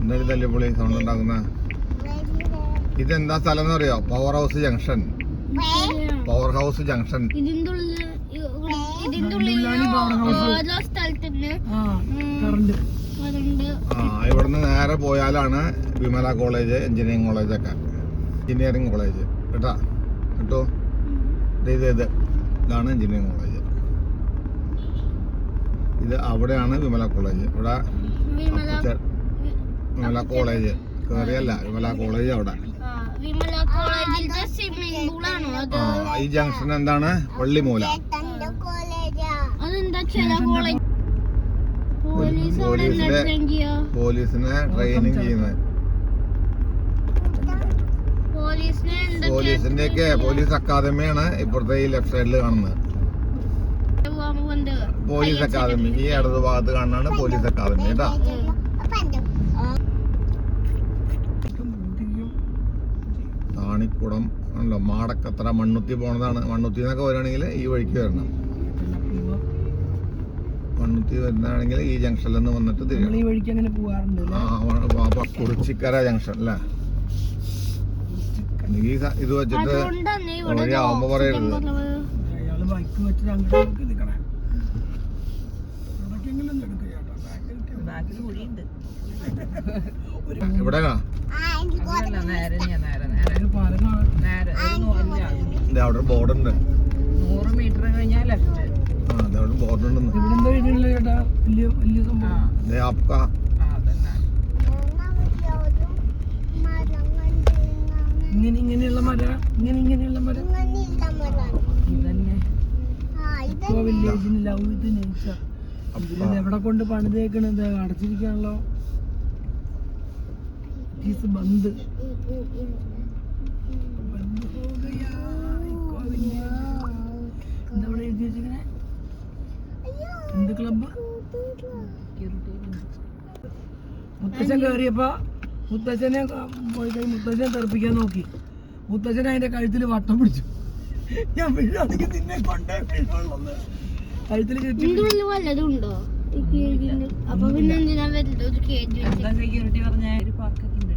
എന്തായാലും തല്ലിപ്പൊളി സൗണ്ട് ഉണ്ടാക്കുന്ന ഇതെന്താ സ്ഥലം എന്ന് അറിയോ? Power house junction. Power house junction. ഇവിടുന്ന് നേരെ പോയാലാണ് വിമല കോളേജ്, എഞ്ചിനീയറിംഗ് കോളേജൊക്കെ. എഞ്ചിനീയറിംഗ് കോളേജ് കേട്ടാ കേട്ടോ. ഇതാണ് എഞ്ചിനീയറിംഗ് കോളേജ്. ഇത് അവിടെയാണ് വിമല കോളേജ്. ഇവിടെ വിമല കോളേജ് കേറിയല്ല, വിമല കോളേജ് അവിടെ. ഈ ജംഗ്ഷൻ എന്താണ്? വള്ളിമൂല. പോലീസിനെ ട്രെയിനിങ് ചെയ്യുന്നത്. പോലീസിന്റെ പോലീസ് അക്കാദമിയാണ് ഇപ്പുറത്തെ ഈ ലെഫ്റ്റ് സൈഡിൽ കാണുന്നത്. പോലീസ് അക്കാദമി ഈ ഇടത് ഭാഗത്ത് കാണുന്നതാണ് പോലീസ് അക്കാദമി കേട്ടാ. താണിക്കുടം ആണല്ലോ, മാടക്കത്ര, മണ്ണുത്തി പോണതാണ്. മണ്ണുത്തി എന്നൊക്കെ വരികയാണെങ്കിൽ ഈ വഴിക്ക് വരണം. മണ്ണുത്തി വരുന്നതാണെങ്കിൽ ഈ ജംഗ്ഷനിൽ നിന്ന് വന്നിട്ട് കുറിച്ചിക്കര ജംഗ്ഷൻ അല്ലേ. ഇത് വെച്ചിട്ട് വഴിയാവുമ്പോ പറയരുത്. ഇവിടെ അവിടെ ബോർഡുണ്ട്. 100 മീറ്റർ കഴിഞ്ഞാൽ ലെഫ്റ്റ്. ബോർഡുണ്ട്. ഇങ്ങനെയുള്ള മര വില്ലേജിന് എവിടെ കൊണ്ട് പണിതേക്കണത്? അടച്ചിരിക്കാണല്ലോ. ബന്ദ് എന്താ ഇവിടെ എഴുതി വെച്ചിങ്ങനെ? എന്ത് ക്ലബ്? മുത്തച്ഛൻ കയറിയപ്പോ മുത്തച്ഛനെ പോയി കഴിഞ്ഞ് മുത്തച്ഛനെ തെറിപ്പിക്കാൻ നോക്കി. മുത്തച്ഛൻ അതിന്റെ കഴുത്തിൽ വട്ടം പിടിച്ചു. ഞാൻ വീഴാണെങ്കിൽ നിന്നെ കൊണ്ടേ വീഴുള്ളൂ. കഴുത്തിൽ വല്ലതുണ്ടോ? അപ്പൊ പിന്നെ എന്തിനാ സെക്യൂരിറ്റി പറഞ്ഞ ഒരു പാർക്കൊക്കെ ഉണ്ട്.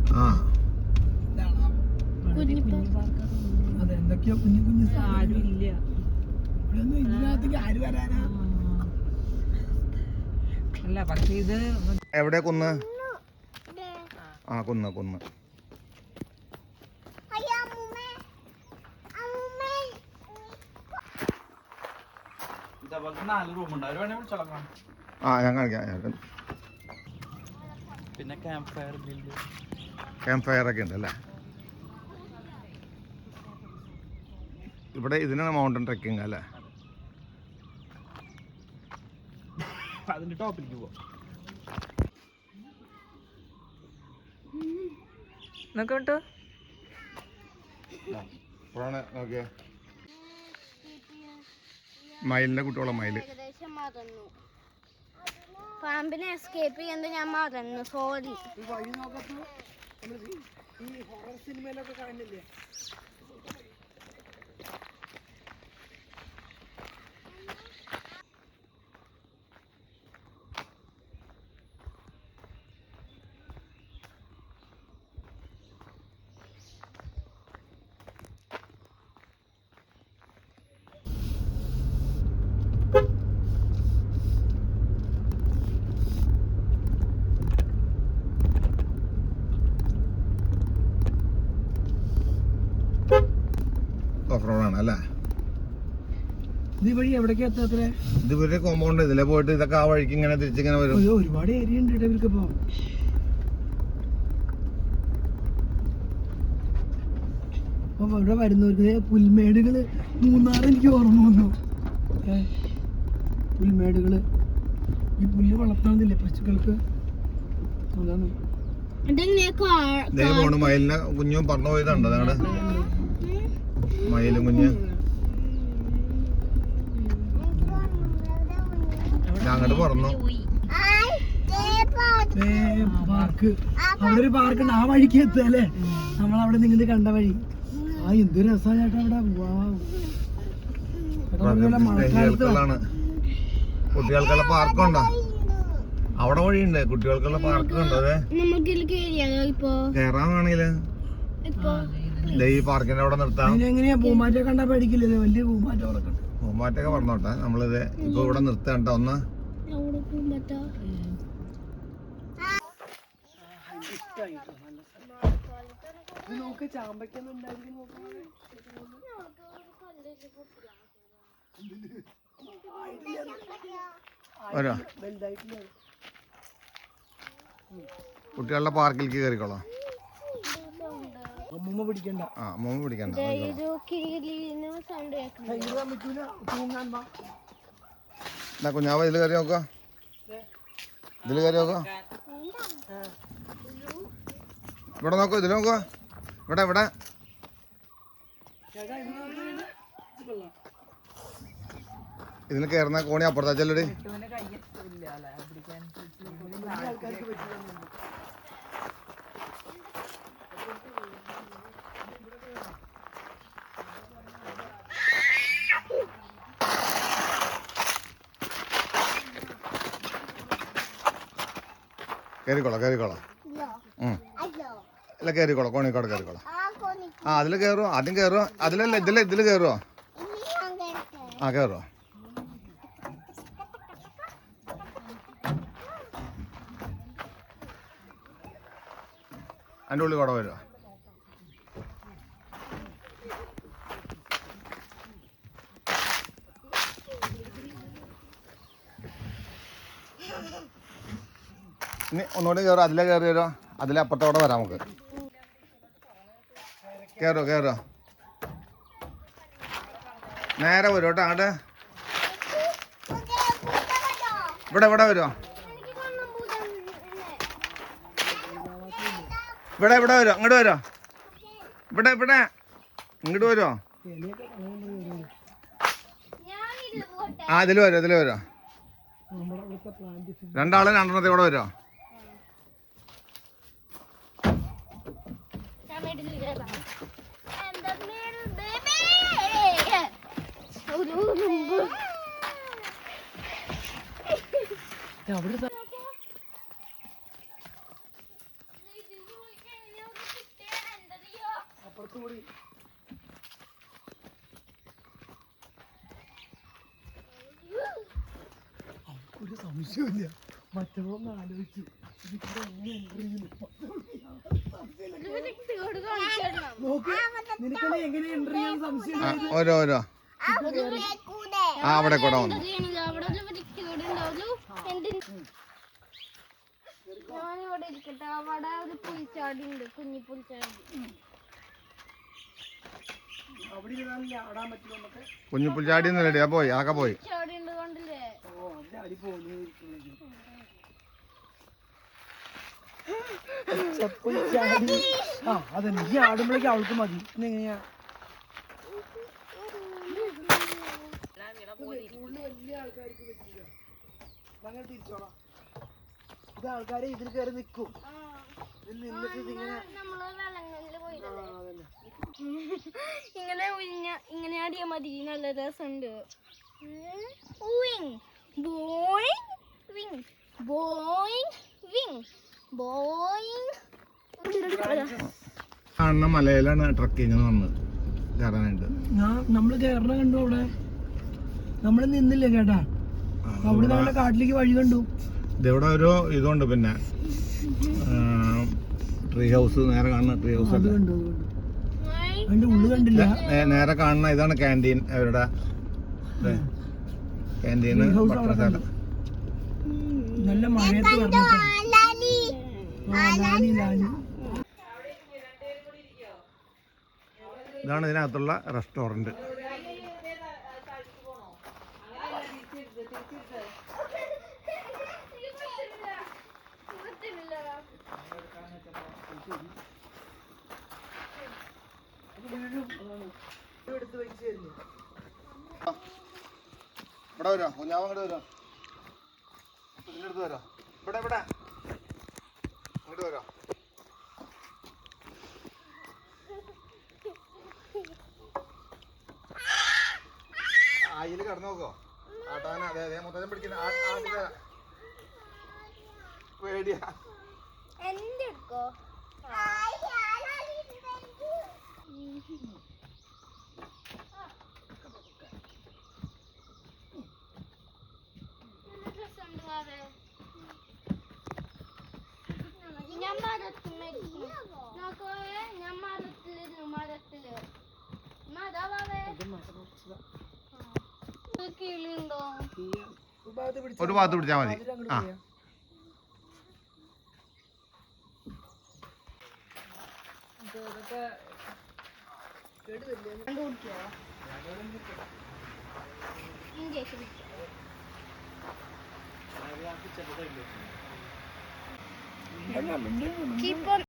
അതെ, എന്തൊക്കെയോ കുഞ്ഞു കുഞ്ഞു ആരും ഇല്ല. ഇതിനകത്തേക്ക് ആര് വരാനാ? അല്ല പക്ഷെ ഇത് എവിടെ കുന്ന്? കുന്ന്. ഞാൻ കാണിക്കാം. പിന്നെ ക്യാമ്പ് ഫയർ ഒക്കെ ഉണ്ട് അല്ലേ. ഇവിടെ ഇതിനാണ് മൗണ്ടൻ ട്രെക്കിംഗ് അല്ലേ. അതിന്റെ ടോപ്പിലേക്ക് പോവാം. മയിലിന്റെ കുട്ടിയോളം മയില് പാമ്പിനെ എസ്കേപ്പ് ചെയ്യുന്നത് ഞാൻ മറന്നു. സോറി. സിനിമയിലൊക്കെ കാണുന്നില്ലേ? ഓഫ് റോഡാണ് അല്ലേ. ഇത് വഴി എവിടേക്കാ എത്താത്ര? ഇതുവരെ കോമ്പൗണ്ട് ഇതിലെ പോയിട്ട് ഇതൊക്കെ ആ വഴിക്ക് ഇങ്ങനെ തിരിച്ചിങ്ങനെ വരും. ഒരുപാട് ഏരിയ ഉണ്ട് ഇവർക്കിപ്പോ. അപ്പൊ ഇവിടെ വരുന്നവർക്ക് പുൽമേടുകള് മൂന്നാറ് എനിക്ക് ഓർമ്മ വന്നു. പുൽമേടുകള് ഈ പുല്ല് വളർത്തണമെന്നില്ലേ പശുക്കൾക്ക്? അതാണ് മയിലിനെ കുഞ്ഞും പറഞ്ഞു പോയതുണ്ട്. അതാണ് മയിലും കുഞ്ഞ്. അങ്ങോട്ട് പറഞ്ഞു. പാർക്ക്, അവിടെ ഒരു പാർക്ക് ഉണ്ട്. ആ വഴിക്ക് എത്തുക അല്ലേ? നമ്മളവിടെ നിങ്ങൾ കണ്ട വഴി. എന്ത് രസാ ചേട്ടാ അവിടെ. കുട്ടികൾക്കുള്ള പാർക്കുണ്ടോ? അവിടെ വഴിയുണ്ട്, കുട്ടികൾക്കുള്ള പാർക്ക് ഉണ്ട്. അതെ നമുക്ക് കേറിയാലോ ഇപ്പൊ? കേറാൻ വേണമെങ്കില് ഇപ്പൊ ഈ പാർക്കിന്റെ അവിടെ നിർത്താം. എങ്ങനെയാ പൂമാറ്റ കണ്ടാ പേടിക്കില്ലേ? വലിയ പൂമാറ്റം അവിടെ പൂമ്പാറ്റൊക്കെ പറഞ്ഞോട്ടെ. നമ്മളിത് ഇപ്പൊ ഇവിടെ നിർത്താണ്ട ഒന്ന്. അവിടെ പോകുമ്പോ നോക്ക് ചാമ്പയ്ക്കൊന്നും ഉണ്ടാക്കി വരോ കുട്ടികളുടെ പാർക്കിലേക്ക് കയറിക്കോളാം. അമ്മൂമ്മ പിടിക്കണ്ട. ആ അമ്മ പിടിക്കണ്ട. എന്നാ കുഞ്ഞാവ ഇതിൽ കയറി നോക്കുക, ഇതിൽ കയറി നോക്കുക. ഇവിടെ നോക്കൂ, ഇതിൽ നോക്കുക. ഇവിടെ ഇവിടെ ഇതിന് കയറുന്ന കോണി അപ്പുറത്താ ചെല്ലടി. കയറിക്കോളാം കയറിക്കോളാം. ഇല്ല കയറിക്കോളാം, കോണിക്കോടെ കയറിക്കോളാം. ആ അതിൽ കയറുമോ? ആദ്യം കയറുമോ? അതിലല്ല ഇതിൽ കയറുമോ? ആ കയറുമോ? അതിൻ്റെ ഉള്ളിൽ കൂടെ വരുമോ? ഇനി ഒന്നുകൂടി കയറുമോ? അതിലേ കയറി വരുമോ? അതിലെ അപ്പുറത്തോടെ വരാം നമുക്ക്. കയറോ കയറോ, നേരെ വരും കേട്ടോ. അങ്ങോട്ട് ഇവിടെ ഇവിടെ വരുമോ? ഇവിടെ ഇവിടെ വരുമോ? അങ്ങോട്ട് വരുമോ? ഇവിടെ ഇവിടെ ഇങ്ങോട്ട് വരുമോ? ആ ഇതിൽ വരുമോ? ഇതിൽ വരുമോ? രണ്ടാളും രണ്ടെണ്ണത്തിൽ കൂടെ വരുമോ? ഒരു സംശയമില്ല, മറ്റൊന്ന് ആലോചിച്ചു നിനക്കല്ലേ എങ്ങനെ എൻട്രി ചെയ്യാൻ സംശയം. ഓരോ ആ അവിടെ കൂടെ വന്നു. ഞാനിവിടെ ഇരിക്കട്ടെ. അവിടെ ഒരു പുൽച്ചാടി ഉണ്ട്, കുഞ്ഞി പുൽച്ചാടി. കുഞ്ഞു പുൽച്ചാടി ഒന്നും പോയി, അതൊക്കെ പോയി. ചാടി ഉണ്ട് കണ്ടില്ലേ? ആ അതന്നെ, ഈ ആടുമ്പോഴേക്കും അവൾക്ക് മതി. എങ്ങനെയാ വലിയ ആൾക്കാർക്ക് പറ്റില്ല. അങ്ങനെ തിരിച്ചോളാം. ഇത് ആൾക്കാരെ ഇതിൽ കയറി നിൽക്കും. നിന്നിട്ട് ഇതിങ്ങനെ ഇങ്ങനെ ഇങ്ങനെ ആടിയാ മതി, നല്ല രസമുണ്ട്. കാണുന്ന മലയിലാണ് ട്രക്കിങ് വന്നത് കയറാനായിട്ട്. നമ്മള് കേരളം കണ്ടു. അവിടെ നമ്മള് നിന്നില്ല ചേട്ടാ, അവിടെ നമ്മുടെ കാട്ടിലേക്ക് വഴി കണ്ടു. ഇതെവിടെ ഒരു ഇതുണ്ട്, പിന്നെ ട്രീ ഹൗസ്, നേരെ കാണുന്ന ട്രീ ഹൗസ് അത് കണ്ടു. അതിന്റെ ഉള്ളു കണ്ടില്ല. നേരെ കാണുന്ന ഇതാണ് ക്യാൻറ്റീൻ, അവരുടെ ക്യാൻറ്റീന്. നല്ല മഴയത്ത് പറഞ്ഞിട്ട് ഇതാണ് ഇതിനകത്തുള്ള റെസ്റ്റോറൻറ്റ്. ഇവിടെ വരുമോ? കുഞ്ഞാവ് അങ്ങോട്ട് വരുമോ? ഇതിൻ്റെ അടുത്ത് വരുമോ? ഇവിടെ ഇവിടെ അങ്ങോട്ട് വരുമോ? അതിൽ കിടന്നു നോക്കോ? ആട്ടാന. അതെ അതെ, മുത്തച്ഛൻ പിടിക്കുന്ന പേടിയാ. എന്റെ എടുക്കോ ഞാൻ മരത്തില് ഞാൻ മരത്തിലിരുന്നു മരത്തില് കിളിയുണ്ടോ ഒരു ഭാഗത്ത് പിടിച്ചാ മതി. ആ Keep on